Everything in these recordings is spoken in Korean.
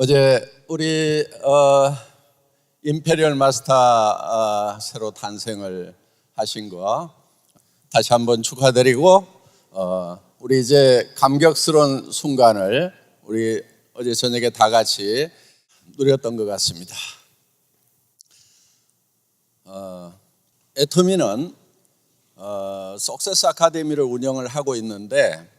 어제 우리 임페리얼 마스터 새로 탄생을 하신 거 다시 한번 축하드리고 우리 이제 감격스러운 순간을 우리 어제 저녁에 다 같이 누렸던 것 같습니다. 애터미는 석세스 아카데미를 운영을 하고 있는데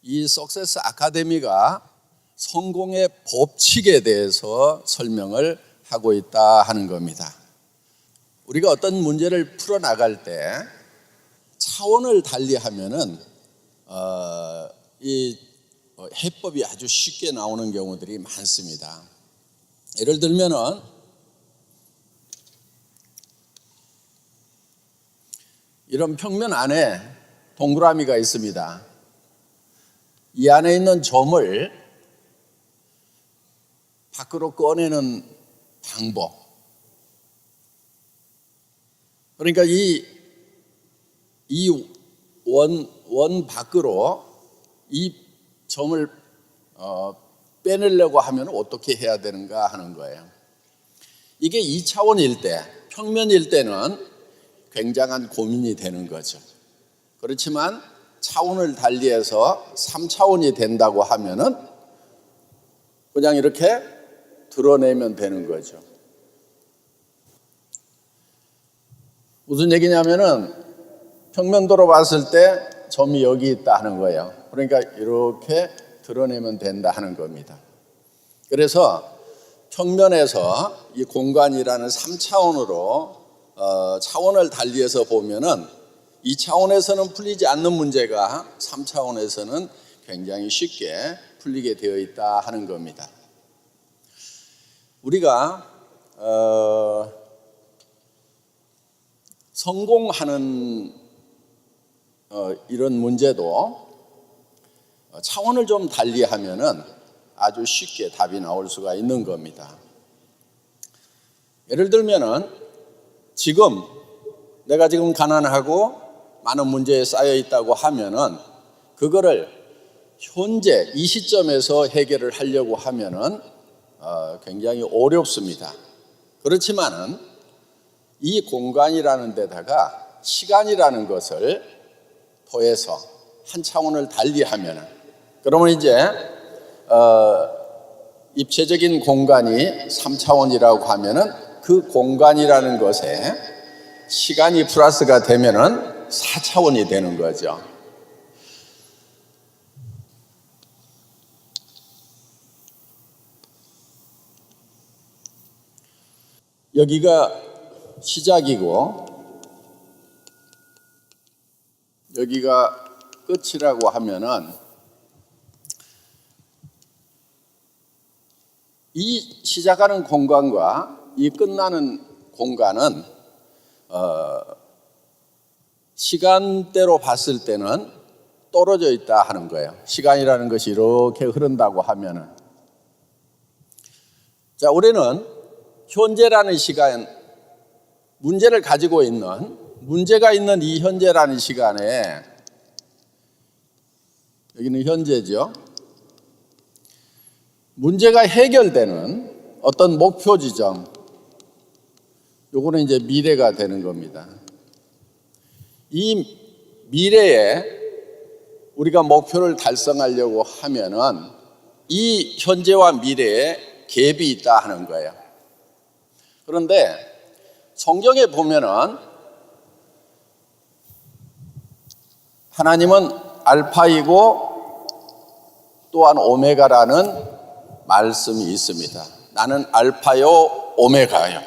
이 석세스 아카데미가 성공의 법칙에 대해서 설명을 하고 있다 하는 겁니다. 우리가 어떤 문제를 풀어나갈 때 차원을 달리하면은 이 해법이 아주 쉽게 나오는 경우들이 많습니다. 예를 들면은 이런 평면 안에 동그라미가 있습니다. 이 안에 있는 점을 밖으로 꺼내는 방법. 그러니까 이 원 밖으로 이 점을 빼내려고 하면 어떻게 해야 되는가 하는 거예요. 이게 2차원일 때, 평면일 때는 굉장한 고민이 되는 거죠. 그렇지만 차원을 달리해서 3차원이 된다고 하면은 그냥 이렇게 드러내면 되는 거죠. 무슨 얘기냐면은 평면도로 봤을 때 점이 여기 있다 하는 거예요. 그러니까 이렇게 드러내면 된다 하는 겁니다. 그래서 평면에서 이 공간이라는 3차원으로 차원을 달리해서 보면은 2차원에서는 풀리지 않는 문제가 3차원에서는 굉장히 쉽게 풀리게 되어 있다 하는 겁니다. 우리가 성공하는 이런 문제도 차원을 좀 달리하면은 아주 쉽게 답이 나올 수가 있는 겁니다. 예를 들면은 내가 지금 가난하고 많은 문제에 쌓여 있다고 하면은 그거를 현재 이 시점에서 해결을 하려고 하면은 굉장히 어렵습니다. 그렇지만은 이 공간이라는 데다가 시간이라는 것을 더해서 한 차원을 달리하면은 그러면 이제 입체적인 공간이 3차원이라고 하면은 그 공간이라는 것에 시간이 플러스가 되면은 4차원이 되는 거죠. 여기가 시작이고 여기가 끝이라고 하면은 이 시작하는 공간과 이 끝나는 공간은 시간대로 봤을 때는 떨어져 있다 하는 거예요. 시간이라는 것이 이렇게 흐른다고 하면은 자, 우리는 현재라는 시간, 문제를 가지고 있는 문제가 있는 이 현재라는 시간에 여기는 현재죠. 문제가 해결되는 어떤 목표 지점, 요거는 이제 미래가 되는 겁니다. 이 미래에 우리가 목표를 달성하려고 하면은 이 현재와 미래에 갭이 있다 하는 거예요. 그런데 성경에 보면은 하나님은 알파이고 또한 오메가라는 말씀이 있습니다. 나는 알파요 오메가요.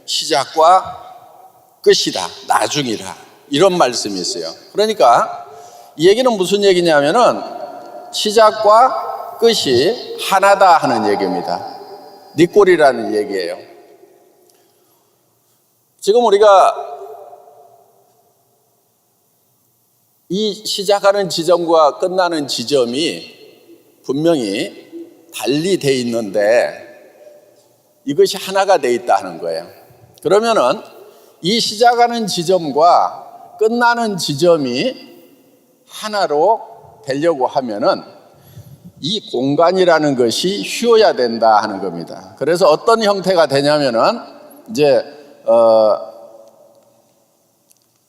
시작과 끝이다. 나중이라. 이런 말씀이 있어요. 그러니까 이 얘기는 무슨 얘기냐면은 시작과 끝이 하나다 하는 얘기입니다. 니꼴이라는 얘기예요. 지금 우리가 이 시작하는 지점과 끝나는 지점이 분명히 달리 돼 있는데 이것이 하나가 돼 있다 하는 거예요. 그러면은 이 시작하는 지점과 끝나는 지점이 하나로 되려고 하면은 이 공간이라는 것이 쉬어야 된다 하는 겁니다. 그래서 어떤 형태가 되냐면은 이제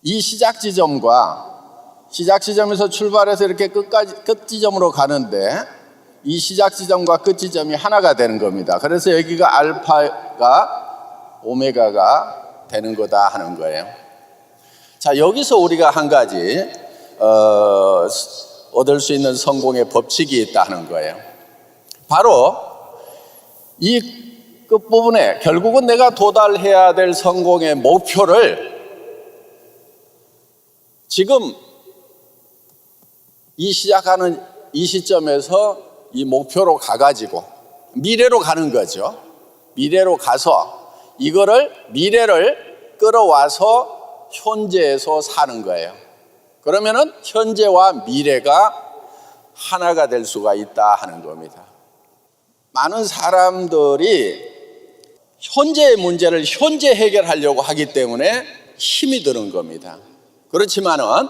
이 시작 지점에서 출발해서 이렇게 끝 지점으로 가는데 이 시작 지점과 끝 지점이 하나가 되는 겁니다. 그래서 여기가 알파가 오메가가 되는 거다 하는 거예요. 자, 여기서 우리가 한 가지 얻을 수 있는 성공의 법칙이 있다는 거예요. 바로 이 끝부분에 결국은 내가 도달해야 될 성공의 목표를 지금 이 시작하는 이 시점에서 이 목표로 가가지고 미래로 가는 거죠. 미래로 가서 미래를 끌어와서 현재에서 사는 거예요. 그러면은 현재와 미래가 하나가 될 수가 있다 하는 겁니다. 많은 사람들이 현재의 문제를 현재 해결하려고 하기 때문에 힘이 드는 겁니다. 그렇지만은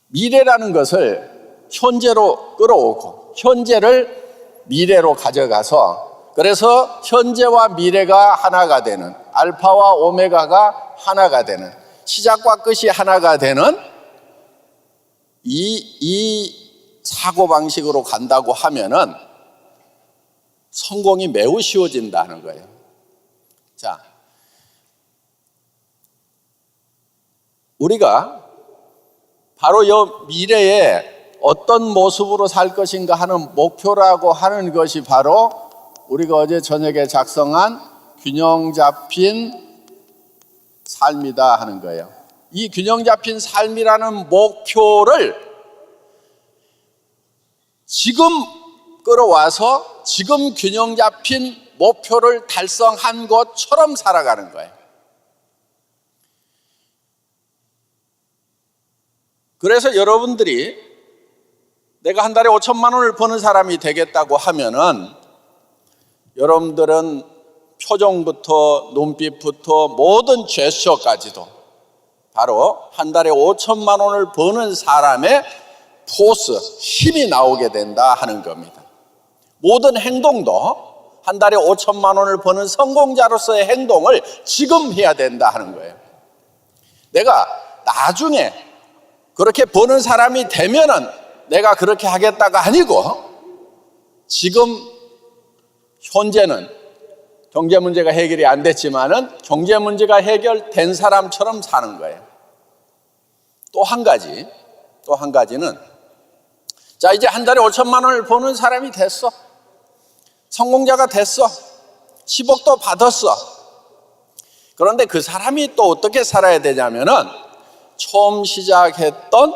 미래라는 것을 현재로 끌어오고 현재를 미래로 가져가서 그래서 현재와 미래가 하나가 되는 알파와 오메가가 하나가 되는 시작과 끝이 하나가 되는 이 사고방식으로 간다고 하면은 성공이 매우 쉬워진다는 거예요. 자, 우리가 바로 이 미래에 어떤 모습으로 살 것인가 하는 목표라고 하는 것이 바로 우리가 어제 저녁에 작성한 균형 잡힌 삶이다 하는 거예요. 이 균형 잡힌 삶이라는 목표를 지금 끌어와서 지금 균형 잡힌 목표를 달성한 것처럼 살아가는 거예요. 그래서 여러분들이 내가 한 달에 5천만 원을 버는 사람이 되겠다고 하면은 여러분들은 표정부터 눈빛부터 모든 제스처까지도 바로 한 달에 5천만 원을 버는 사람의 포스, 힘이 나오게 된다 하는 겁니다. 모든 행동도 한 달에 5천만 원을 버는 성공자로서의 행동을 지금 해야 된다 하는 거예요. 내가 나중에 그렇게 버는 사람이 되면은 내가 그렇게 하겠다가 아니고 지금 현재는 경제 문제가 해결이 안 됐지만은 경제 문제가 해결된 사람처럼 사는 거예요. 또 한 가지는 자, 이제 한 달에 5천만 원을 버는 사람이 됐어. 성공자가 됐어. 10억도 받았어. 그런데 그 사람이 또 어떻게 살아야 되냐면은 처음 시작했던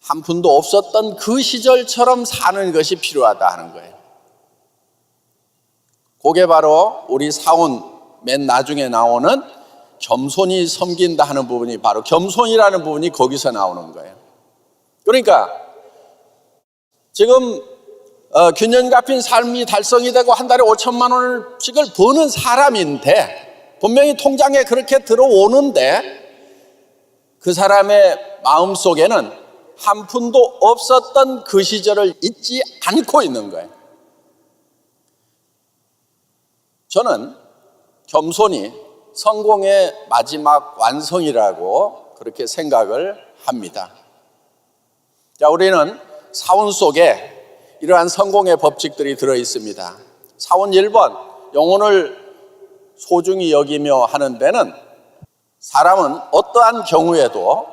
한 푼도 없었던 그 시절처럼 사는 것이 필요하다 하는 거예요. 그게 바로 우리 사원 맨 나중에 나오는 겸손히 섬긴다 하는 부분이 바로 겸손이라는 부분이 거기서 나오는 거예요. 그러니까 지금 균형 잡힌 삶이 달성이 되고 한 달에 5천만 원씩을 버는 사람인데 분명히 통장에 그렇게 들어오는데 그 사람의 마음속에는 한 푼도 없었던 그 시절을 잊지 않고 있는 거예요. 저는 겸손이 성공의 마지막 완성이라고 그렇게 생각을 합니다. 자, 우리는 사원 속에 이러한 성공의 법칙들이 들어 있습니다. 사원 1번, 영혼을 소중히 여기며 하는 데는 사람은 어떠한 경우에도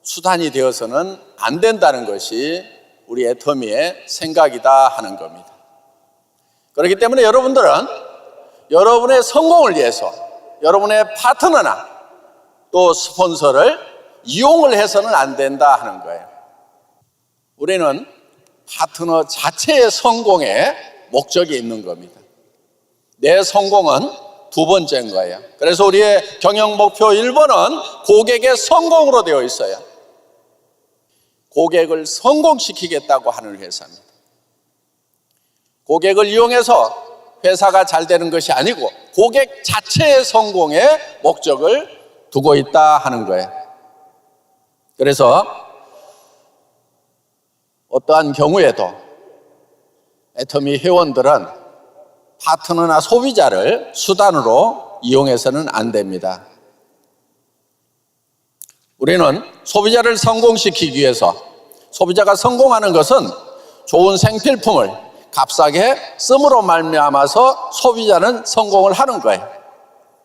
수단이 되어서는 안 된다는 것이 우리 애터미의 생각이다 하는 겁니다. 그렇기 때문에 여러분들은 여러분의 성공을 위해서 여러분의 파트너나 또 스폰서를 이용을 해서는 안 된다 하는 거예요. 우리는 파트너 자체의 성공에 목적이 있는 겁니다. 내 성공은 두 번째인 거예요. 그래서 우리의 경영 목표 1번은 고객의 성공으로 되어 있어요. 고객을 성공시키겠다고 하는 회사입니다. 고객을 이용해서 회사가 잘 되는 것이 아니고 고객 자체의 성공에 목적을 두고 있다 하는 거예요. 그래서 어떠한 경우에도 애터미 회원들은 파트너나 소비자를 수단으로 이용해서는 안 됩니다. 우리는 소비자를 성공시키기 위해서, 소비자가 성공하는 것은 좋은 생필품을 값싸게 씀으로 말미암아서 소비자는 성공을 하는 거예요.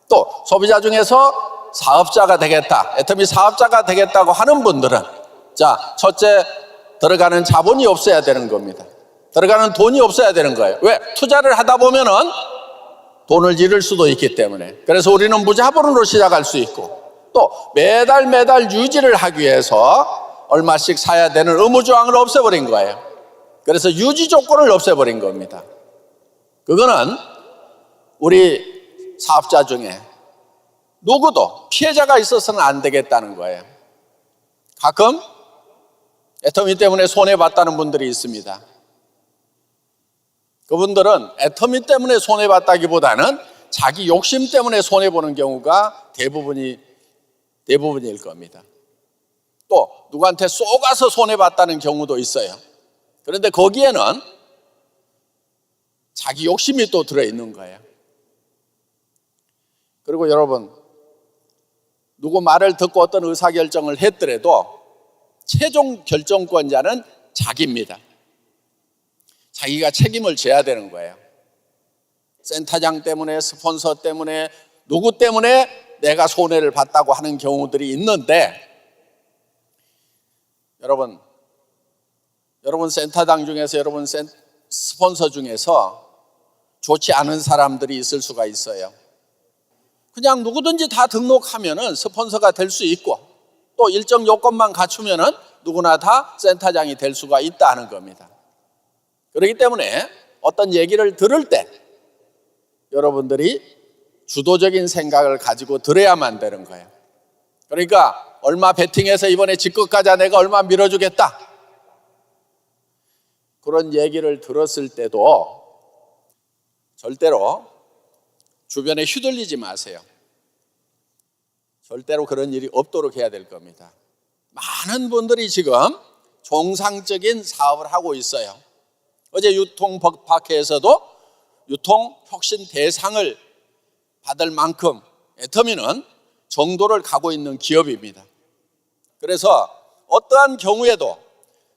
또 소비자 중에서 사업자가 되겠다, 애터미 사업자가 되겠다고 하는 분들은, 자, 첫째, 들어가는 자본이 없어야 되는 겁니다. 들어가는 돈이 없어야 되는 거예요. 왜? 투자를 하다 보면은 돈을 잃을 수도 있기 때문에. 그래서 우리는 무자본으로 시작할 수 있고, 또 매달 유지를 하기 위해서 얼마씩 사야 되는 의무조항을 없애버린 거예요. 그래서 유지 조건을 없애버린 겁니다. 그거는 우리 사업자 중에 누구도 피해자가 있어서는 안 되겠다는 거예요. 가끔 애터미 때문에 손해봤다는 분들이 있습니다. 그분들은 애터미 때문에 손해봤다기보다는 자기 욕심 때문에 손해보는 경우가 대부분일 겁니다. 또 누구한테 쏘가서 손해봤다는 경우도 있어요. 그런데 거기에는 자기 욕심이 또 들어있는 거예요. 그리고 여러분, 누구 말을 듣고 어떤 의사결정을 했더라도 최종 결정권자는 자기입니다. 자기가 책임을 져야 되는 거예요. 센터장 때문에, 스폰서 때문에, 누구 때문에 내가 손해를 봤다고 하는 경우들이 있는데, 여러분 센터장 중에서, 여러분 스폰서 중에서 좋지 않은 사람들이 있을 수가 있어요. 그냥 누구든지 다 등록하면은 스폰서가 될 수 있고, 또 일정 요건만 갖추면은 누구나 다 센터장이 될 수가 있다는 겁니다. 그렇기 때문에 어떤 얘기를 들을 때 여러분들이 주도적인 생각을 가지고 들어야만 되는 거예요. 그러니까 얼마 베팅해서 이번에 집값 가자, 내가 얼마 밀어주겠다, 그런 얘기를 들었을 때도 절대로 주변에 휘둘리지 마세요. 절대로 그런 일이 없도록 해야 될 겁니다. 많은 분들이 지금 정상적인 사업을 하고 있어요. 어제 유통박회에서도 유통혁신 대상을 받을 만큼 애터미는 정도를 가고 있는 기업입니다. 그래서 어떠한 경우에도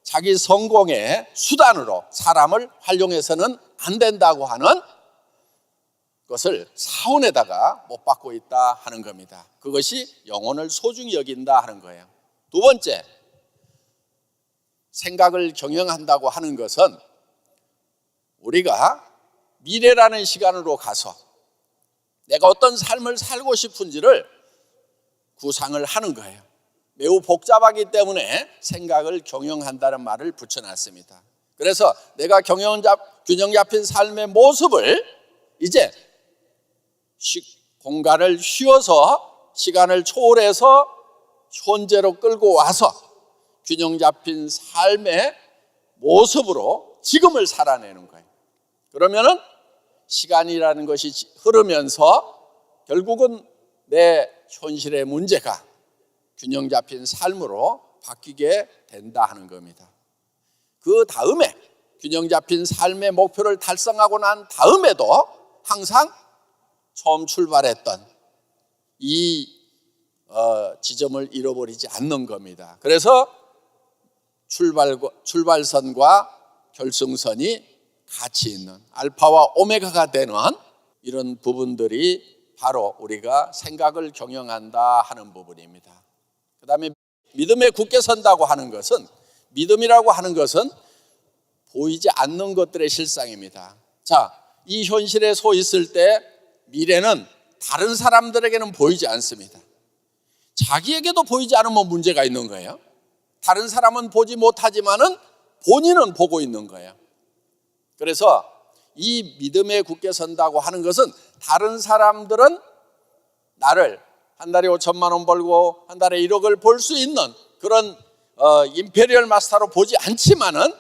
자기 성공의 수단으로 사람을 활용해서는 안 된다고 하는 것을 사원에다가 못 받고 있다 하는 겁니다. 그것이 영혼을 소중히 여긴다 하는 거예요. 두 번째, 생각을 경영한다고 하는 것은 우리가 미래라는 시간으로 가서 내가 어떤 삶을 살고 싶은지를 구상을 하는 거예요. 매우 복잡하기 때문에 생각을 경영한다는 말을 붙여놨습니다. 그래서 내가 균형 잡힌 삶의 모습을 이제 공간을 쉬어서 시간을 초월해서 현재로 끌고 와서 균형 잡힌 삶의 모습으로 지금을 살아내는 거예요. 그러면은 시간이라는 것이 흐르면서 결국은 내 현실의 문제가 균형 잡힌 삶으로 바뀌게 된다 하는 겁니다. 그 다음에 균형 잡힌 삶의 목표를 달성하고 난 다음에도 항상 처음 출발했던 이 지점을 잃어버리지 않는 겁니다. 그래서 출발선과 결승선이 같이 있는 알파와 오메가가 되는 이런 부분들이 바로 우리가 생각을 경영한다 하는 부분입니다. 그 다음에 믿음에 굳게 선다고 하는 것은, 믿음이라고 하는 것은 보이지 않는 것들의 실상입니다. 자, 이 현실에 서 있을 때 미래는 다른 사람들에게는 보이지 않습니다. 자기에게도 보이지 않으면 문제가 있는 거예요. 다른 사람은 보지 못하지만은 본인은 보고 있는 거예요. 그래서 이 믿음에 굳게 선다고 하는 것은 다른 사람들은 나를 한 달에 5천만 원 벌고 한 달에 1억을 벌 수 있는 그런 임페리얼 마스터로 보지 않지만은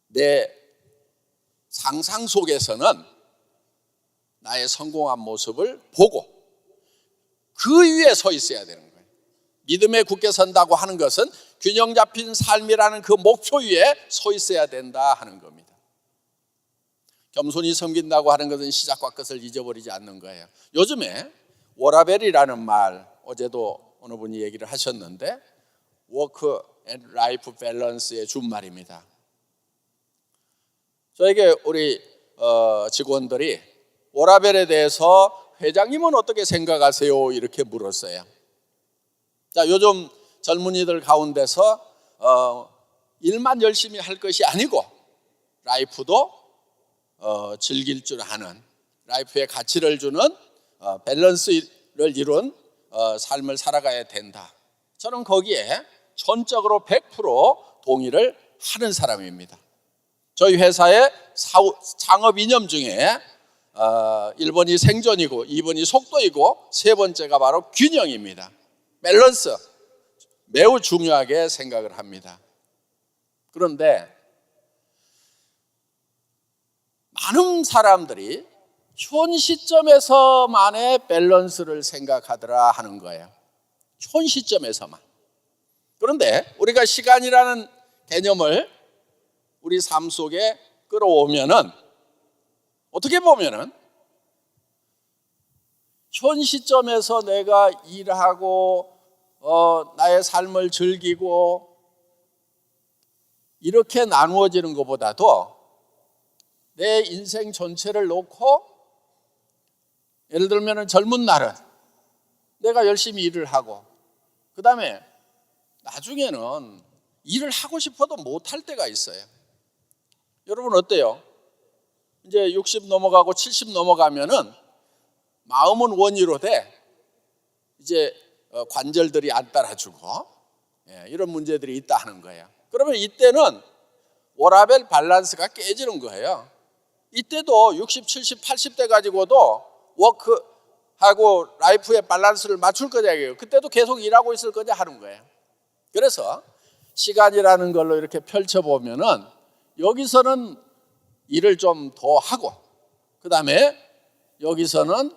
내 상상 속에서는 나의 성공한 모습을 보고 그 위에 서 있어야 되는 거예요. 믿음에 굳게 선다고 하는 것은 균형 잡힌 삶이라는 그 목표 위에 서 있어야 된다 하는 겁니다. 겸손히 섬긴다고 하는 것은 시작과 끝을 잊어버리지 않는 거예요. 요즘에 워라벨이라는 말, 어제도 어느 분이 얘기를 하셨는데, 워크 앤 라이프 밸런스의 준말입니다. 저에게 우리 직원들이 워라벨에 대해서 회장님은 어떻게 생각하세요? 이렇게 물었어요. 자, 요즘 젊은이들 가운데서 일만 열심히 할 것이 아니고 라이프도 즐길 줄 아는, 라이프의 가치를 주는 밸런스를 이룬 삶을 살아가야 된다. 저는 거기에 전적으로 100% 동의를 하는 사람입니다. 저희 회사의 창업 이념 중에 1번이 생존이고 2번이 속도이고 3번째가 바로 균형입니다. 밸런스, 매우 중요하게 생각을 합니다. 그런데 많은 사람들이 현 시점에서만의 밸런스를 생각하더라 하는 거예요. 현 시점에서만. 그런데 우리가 시간이라는 개념을 우리 삶 속에 끌어오면은, 어떻게 보면은 현 시점에서 내가 일하고 나의 삶을 즐기고 이렇게 나누어지는 것보다도 내 인생 전체를 놓고, 예를 들면 젊은 날은 내가 열심히 일을 하고, 그 다음에 나중에는 일을 하고 싶어도 못할 때가 있어요. 여러분 어때요? 이제 60 넘어가고 70 넘어가면은 마음은 원위로 돼. 이제 관절들이 안 따라주고 이런 문제들이 있다 하는 거예요. 그러면 이때는 워라밸 밸런스가 깨지는 거예요. 이때도 60, 70, 80대 가지고도 워크하고 라이프의 밸런스를 맞출 거냐 이거예요. 그때도 계속 일하고 있을 거냐 하는 거예요. 그래서 시간이라는 걸로 이렇게 펼쳐보면은 여기서는 일을 좀 더 하고, 그 다음에 여기서는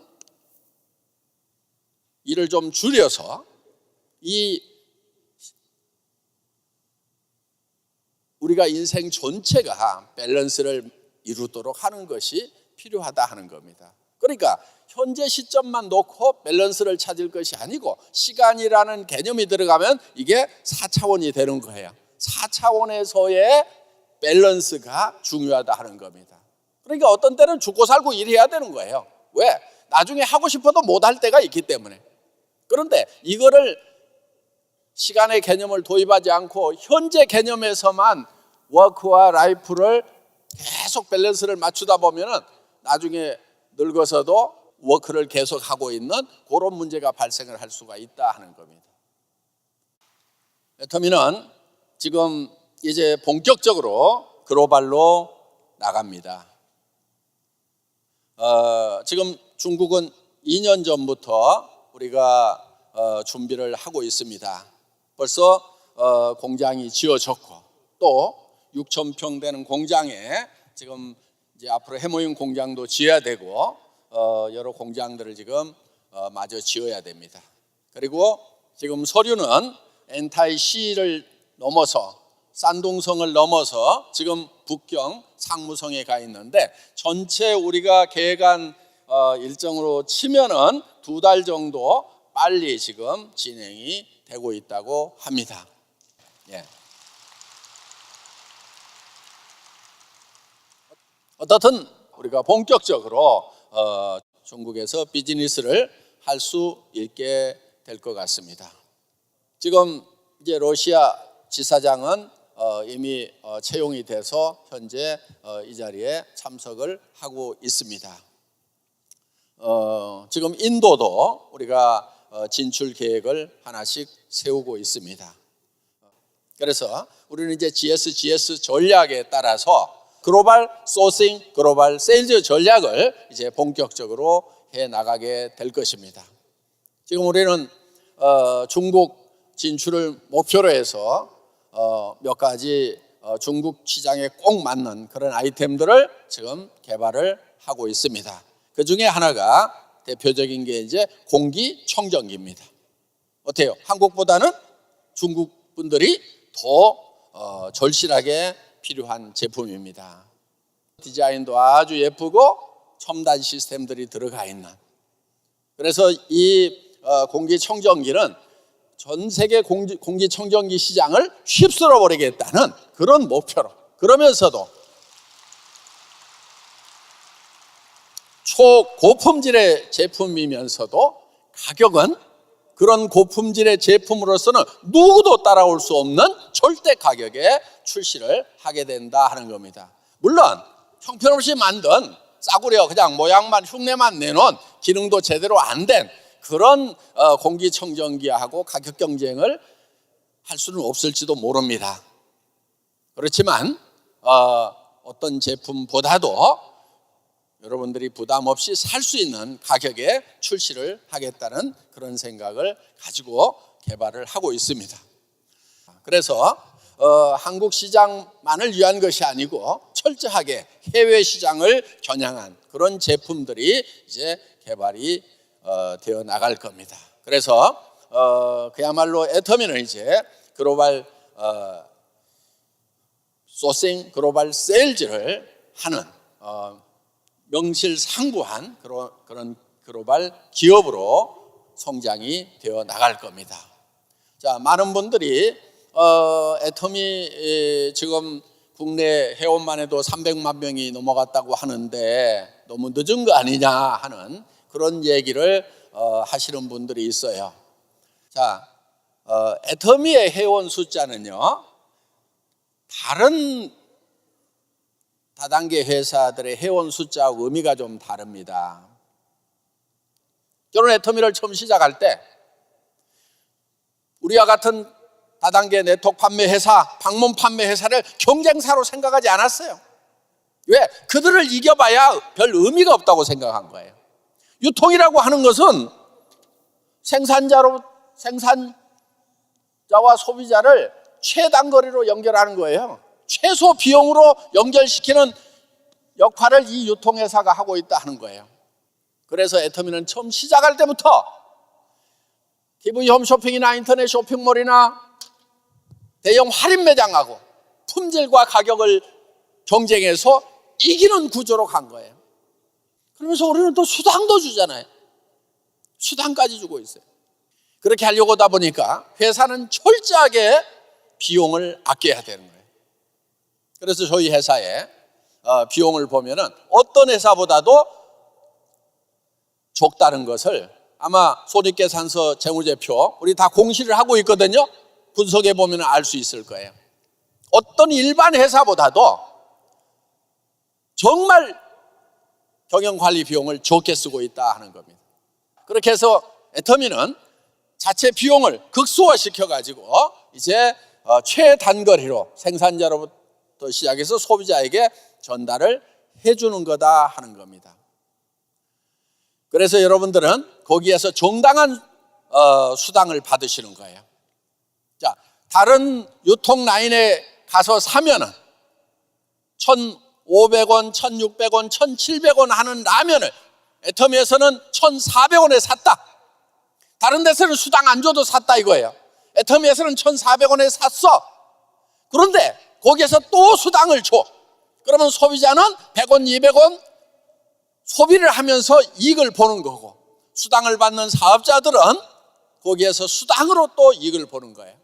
일을 좀 줄여서 우리가 인생 전체가 밸런스를 이루도록 하는 것이 필요하다 하는 겁니다. 그러니까 현재 시점만 놓고 밸런스를 찾을 것이 아니고, 시간이라는 개념이 들어가면 이게 4차원이 되는 거예요. 4차원에서의 밸런스가 중요하다 하는 겁니다. 그러니까 어떤 때는 죽고 살고 일해야 되는 거예요. 왜? 나중에 하고 싶어도 못할 때가 있기 때문에. 그런데 이거를 시간의 개념을 도입하지 않고 현재 개념에서만 워크와 라이프를 계속 밸런스를 맞추다 보면은 나중에 늙어서도 워크를 계속하고 있는 그런 문제가 발생을 할 수가 있다 하는 겁니다. 애터미는 지금 이제 본격적으로 글로벌로 나갑니다. 지금 중국은 2년 전부터 우리가 준비를 하고 있습니다. 벌써 공장이 지어졌고, 또 6,000평 되는 공장에 지금 이제 앞으로 해모임 공장도 지어야 되고, 여러 공장들을 지금 마저 지어야 됩니다. 그리고 지금 서류는 엔타이시를 넘어서 산동성을 넘어서 지금 북경 상무성에 가 있는데, 전체 우리가 계획한 일정으로 치면은 2달 정도 빨리 지금 진행이 되고 있다고 합니다. 예. 어떻든 우리가 본격적으로 중국에서 비즈니스를 할 수 있게 될 것 같습니다. 지금 이제 러시아 지사장은 이미 채용이 돼서 현재 이 자리에 참석을 하고 있습니다. 지금 인도도 우리가 진출 계획을 하나씩 세우고 있습니다. 그래서 우리는 이제 GS 전략에 따라서 글로벌 소싱, 글로벌 세일즈 전략을 이제 본격적으로 해 나가게 될 것입니다. 지금 우리는 중국 진출을 목표로 해서 몇 가지 중국 시장에 꼭 맞는 그런 아이템들을 지금 개발을 하고 있습니다. 그 중에 하나가 대표적인 게 이제 공기청정기입니다. 어때요? 한국보다는 중국 분들이 더 절실하게 필요한 제품입니다. 디자인도 아주 예쁘고 첨단 시스템들이 들어가 있는, 그래서 이 공기청정기는 전 세계 공기청정기 시장을 휩쓸어 버리겠다는 그런 목표로, 그러면서도 초고품질의 제품이면서도 가격은 그런 고품질의 제품으로서는 누구도 따라올 수 없는 절대 가격에 출시를 하게 된다 하는 겁니다. 물론 형편없이 만든 싸구려 그냥 모양만 흉내만 내놓은 기능도 제대로 안 된 그런 공기청정기하고 가격 경쟁을 할 수는 없을지도 모릅니다. 그렇지만 어떤 제품보다도 여러분들이 부담 없이 살 수 있는 가격에 출시를 하겠다는 그런 생각을 가지고 개발을 하고 있습니다. 그래서 한국 시장만을 위한 것이 아니고 철저하게 해외 시장을 겨냥한 그런 제품들이 이제 개발이 되어 나갈 겁니다. 그래서 그야말로 애터미는 이제 글로벌 소싱, 글로벌 세일즈를 하는 명실상부한 그런 글로벌 기업으로 성장이 되어 나갈 겁니다. 자, 많은 분들이 애터미 지금 국내 회원만 해도 300만 명이 넘어갔다고 하는데 너무 늦은 거 아니냐 하는 그런 얘기를 하시는 분들이 있어요. 자, 애터미의 회원 숫자는요, 다른 다단계 회사들의 회원 숫자하고 의미가 좀 다릅니다. 저는 애터미를 처음 시작할 때 우리와 같은 다단계 네트워크 판매 회사, 방문 판매 회사를 경쟁사로 생각하지 않았어요. 왜? 그들을 이겨봐야 별 의미가 없다고 생각한 거예요. 유통이라고 하는 것은 생산자와 소비자를 최단거리로 연결하는 거예요. 최소 비용으로 연결시키는 역할을 이 유통회사가 하고 있다 하는 거예요. 그래서 애터미는 처음 시작할 때부터 TV 홈쇼핑이나 인터넷 쇼핑몰이나 대형 할인 매장하고 품질과 가격을 경쟁해서 이기는 구조로 간 거예요. 그러면서 우리는 또 수당도 주잖아요. 수당까지 주고 있어요. 그렇게 하려고 하다 보니까 회사는 철저하게 비용을 아껴야 되는 거예요. 그래서 저희 회사의 비용을 보면은 어떤 회사보다도 적다는 것을 아마 손익계산서 재무제표 우리 다 공시를 하고 있거든요. 분석해 보면 알 수 있을 거예요. 어떤 일반 회사보다도 정말 경영관리 비용을 적게 쓰고 있다 하는 겁니다. 그렇게 해서 애터미는 자체 비용을 극소화시켜 가지고 이제 최단거리로 생산자로부터 시작해서 소비자에게 전달을 해주는 거다 하는 겁니다. 그래서 여러분들은 거기에서 정당한 수당을 받으시는 거예요. 자, 다른 유통 라인에 가서 사면은 1,500원, 1,600원, 1,700원 하는 라면을 애터미에서는 1,400원에 샀다. 다른 데서는 수당 안 줘도 샀다 이거예요. 애터미에서는 1,400원에 샀어. 그런데 거기에서 또 수당을 줘. 그러면 소비자는 100원, 200원 소비를 하면서 이익을 보는 거고, 수당을 받는 사업자들은 거기에서 수당으로 또 이익을 보는 거예요.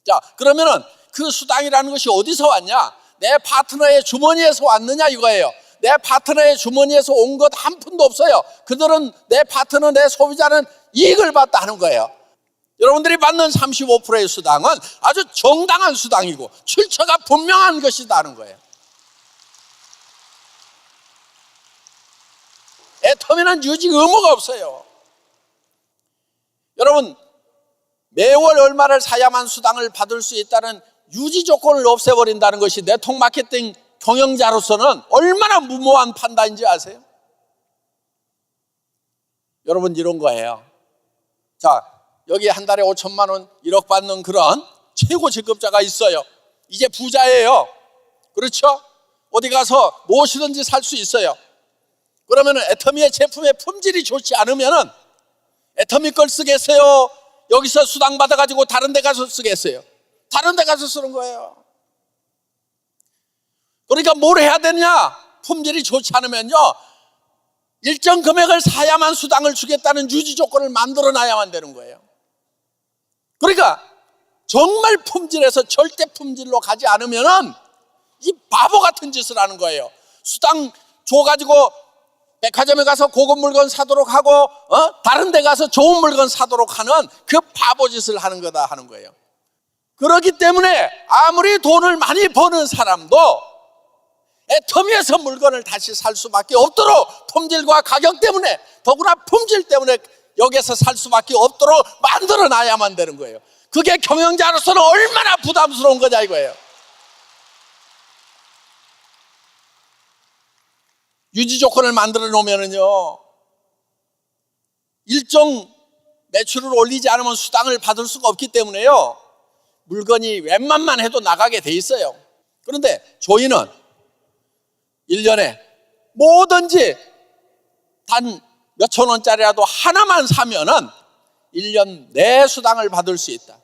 자, 그러면은 그 수당이라는 것이 어디서 왔냐? 내 파트너의 주머니에서 왔느냐 이거예요. 내 파트너의 주머니에서 온 것 한 푼도 없어요. 그들은 내 파트너, 내 소비자는 이익을 봤다 하는 거예요. 여러분들이 받는 35%의 수당은 아주 정당한 수당이고 출처가 분명한 것이다 하는 거예요. 애터미는 유지 의무가 없어요. 여러분, 매월 얼마를 사야만 수당을 받을 수 있다는 유지 조건을 없애버린다는 것이 네트워크 마케팅 경영자로서는 얼마나 무모한 판단인지 아세요? 여러분, 이런 거예요. 자, 여기 한 달에 5천만 원, 1억 받는 그런 최고 직급자가 있어요. 이제 부자예요. 그렇죠? 어디 가서 무엇이든지 살 수 있어요. 그러면 애터미의 제품의 품질이 좋지 않으면 애터미 걸 쓰겠어요? 여기서 수당 받아가지고 다른 데 가서 쓰겠어요? 다른 데 가서 쓰는 거예요. 그러니까 뭘 해야 되느냐? 품질이 좋지 않으면요, 일정 금액을 사야만 수당을 주겠다는 유지 조건을 만들어 놔야만 되는 거예요. 그러니까 정말 품질에서 절대 품질로 가지 않으면은 이 바보 같은 짓을 하는 거예요. 수당 줘가지고 백화점에 가서 고급 물건 사도록 하고 다른 데 가서 좋은 물건 사도록 하는 그 바보 짓을 하는 거다 하는 거예요. 그렇기 때문에 아무리 돈을 많이 버는 사람도 애터미에서 물건을 다시 살 수밖에 없도록, 품질과 가격 때문에, 더구나 품질 때문에 여기서 살 수밖에 없도록 만들어 놔야만 되는 거예요. 그게 경영자로서는 얼마나 부담스러운 거냐 이거예요. 유지 조건을 만들어 놓으면은요, 일정 매출을 올리지 않으면 수당을 받을 수가 없기 때문에요, 물건이 웬만만 해도 나가게 돼 있어요. 그런데 저희는 1년에 뭐든지 단 몇천 원짜리라도 하나만 사면은 1년 내 수당을 받을 수 있다.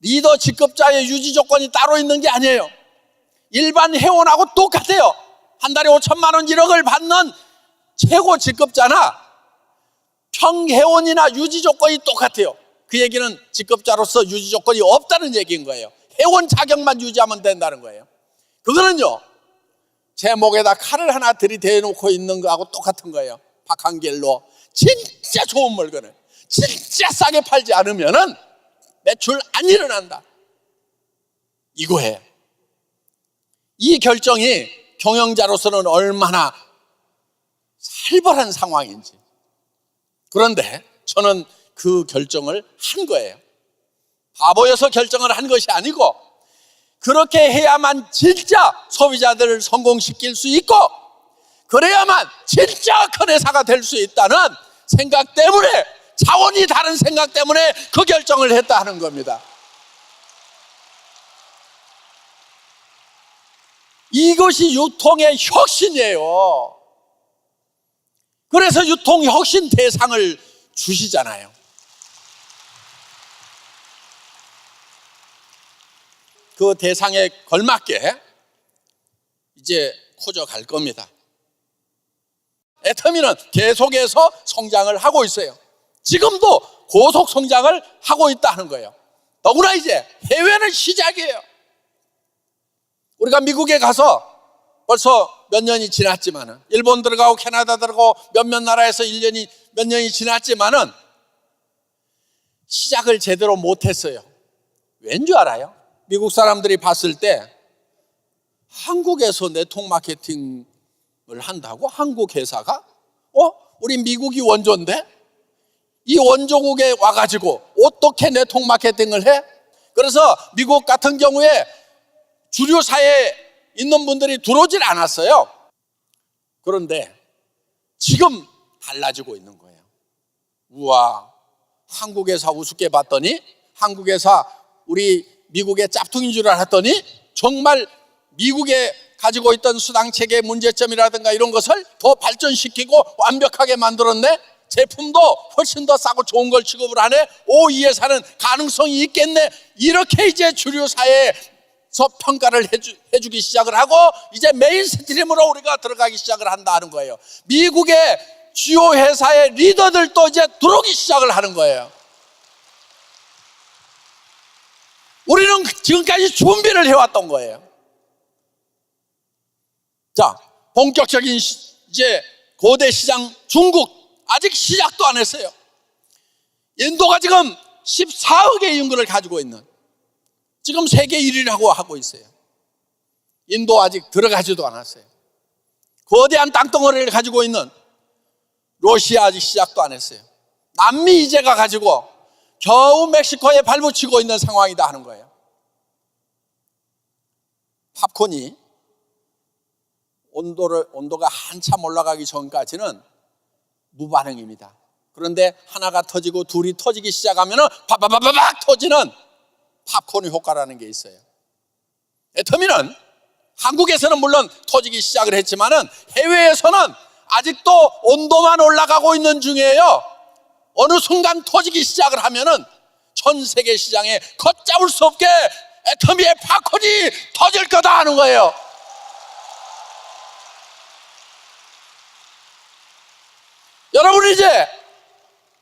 리더 직급자의 유지 조건이 따로 있는 게 아니에요. 일반 회원하고 똑같아요. 한 달에 5천만 원 1억을 받는 최고 직급자나 평회원이나 유지 조건이 똑같아요. 그 얘기는 직급자로서 유지 조건이 없다는 얘기인 거예요. 회원 자격만 유지하면 된다는 거예요. 그거는요, 제 목에다 칼을 하나 들이대놓고 있는 거하고 똑같은 거예요. 박한길로 진짜 좋은 물건을 진짜 싸게 팔지 않으면은 매출 안 일어난다, 이거예요. 이 결정이 경영자로서는 얼마나 살벌한 상황인지. 그런데 저는 그 결정을 한 거예요. 바보여서 결정을 한 것이 아니고, 그렇게 해야만 진짜 소비자들을 성공시킬 수 있고, 그래야만 진짜 큰 회사가 될 수 있다는 생각 때문에, 차원이 다른 생각 때문에 그 결정을 했다 하는 겁니다. 이것이 유통의 혁신이에요. 그래서 유통 혁신 대상을 주시잖아요. 그 대상에 걸맞게 이제 커져갈 겁니다. 애터미는 계속해서 성장을 하고 있어요. 지금도 고속 성장을 하고 있다는 거예요. 더구나 이제 해외는 시작이에요. 우리가 미국에 가서 벌써 몇 년이 지났지만은, 일본 들어가고 캐나다 들어가고 몇몇 나라에서 몇 년이 지났지만은 시작을 제대로 못했어요. 왠 줄 알아요? 미국 사람들이 봤을 때 한국에서 네트워크 마케팅을 한다고? 한국 회사가? 우리 미국이 원조인데? 이 원조국에 와가지고 어떻게 네트워크 마케팅을 해? 그래서 미국 같은 경우에 주류 사회에 있는 분들이 들어오질 않았어요. 그런데 지금 달라지고 있는 거예요. 우와, 한국 회사 우습게 봤더니, 한국 회사 우리 미국의 짭퉁인 줄 알았더니, 정말 미국에 가지고 있던 수당 체계 문제점이라든가 이런 것을 더 발전시키고 완벽하게 만들었네. 제품도 훨씬 더 싸고 좋은 걸 취급을 하네. 이 회사는 가능성이 있겠네. 이렇게 이제 주류 사회에서 평가를 해주기 시작을 하고, 이제 메인스트림으로 우리가 들어가기 시작을 한다 하는 거예요. 미국의 주요 회사의 리더들도 이제 들어오기 시작을 하는 거예요. 우리는 지금까지 준비를 해왔던 거예요. 자, 본격적인 이제 고대 시장 중국, 아직 시작도 안 했어요. 인도가 지금 14억의 인구를 가지고 있는, 지금 세계 1위라고 하고 있어요. 인도 아직 들어가지도 않았어요. 거대한 땅덩어리를 가지고 있는 러시아 아직 시작도 안 했어요. 남미 이제가 가지고 겨우 멕시코에 발붙이고 있는 상황이다 하는 거예요. 팝콘이 온도가 한참 올라가기 전까지는 무반응입니다. 그런데 하나가 터지고 둘이 터지기 시작하면 바바바바박 터지는 팝콘 효과라는 게 있어요. 애터미는 한국에서는 물론 터지기 시작을 했지만은 해외에서는 아직도 온도만 올라가고 있는 중이에요. 어느 순간 터지기 시작을 하면은 전 세계 시장에 걷잡을 수 없게 애터미의 팝콘이 터질 거다 하는 거예요. 여러분, 이제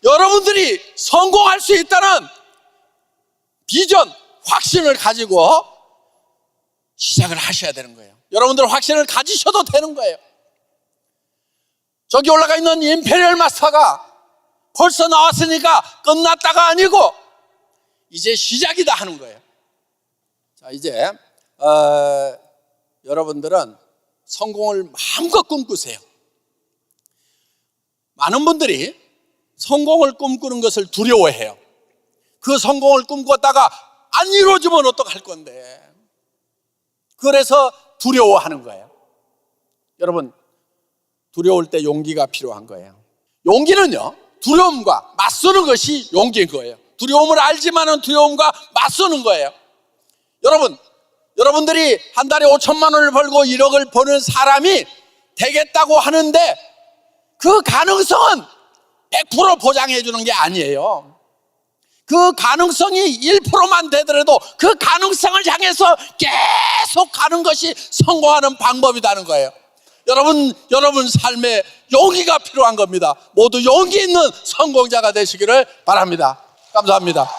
여러분들이 성공할 수 있다는 비전, 확신을 가지고 시작을 하셔야 되는 거예요. 여러분들 확신을 가지셔도 되는 거예요. 저기 올라가 있는 임페리얼 마스터가 벌써 나왔으니까 끝났다가 아니고 이제 시작이다 하는 거예요. 자, 이제 여러분들은 성공을 마음껏 꿈꾸세요. 많은 분들이 성공을 꿈꾸는 것을 두려워해요. 그 성공을 꿈꿨다가 안 이루어지면 어떡할 건데, 그래서 두려워하는 거예요. 여러분, 두려울 때 용기가 필요한 거예요. 용기는요, 두려움과 맞서는 것이 용기인 거예요. 두려움을 알지만은 두려움과 맞서는 거예요. 여러분들이 한 달에 5천만 원을 벌고 1억을 버는 사람이 되겠다고 하는데 그 가능성은 100% 보장해 주는 게 아니에요. 그 가능성이 1%만 되더라도 그 가능성을 향해서 계속 가는 것이 성공하는 방법이라는 거예요. 여러분 삶에 용기가 필요한 겁니다. 모두 용기 있는 성공자가 되시기를 바랍니다. 감사합니다.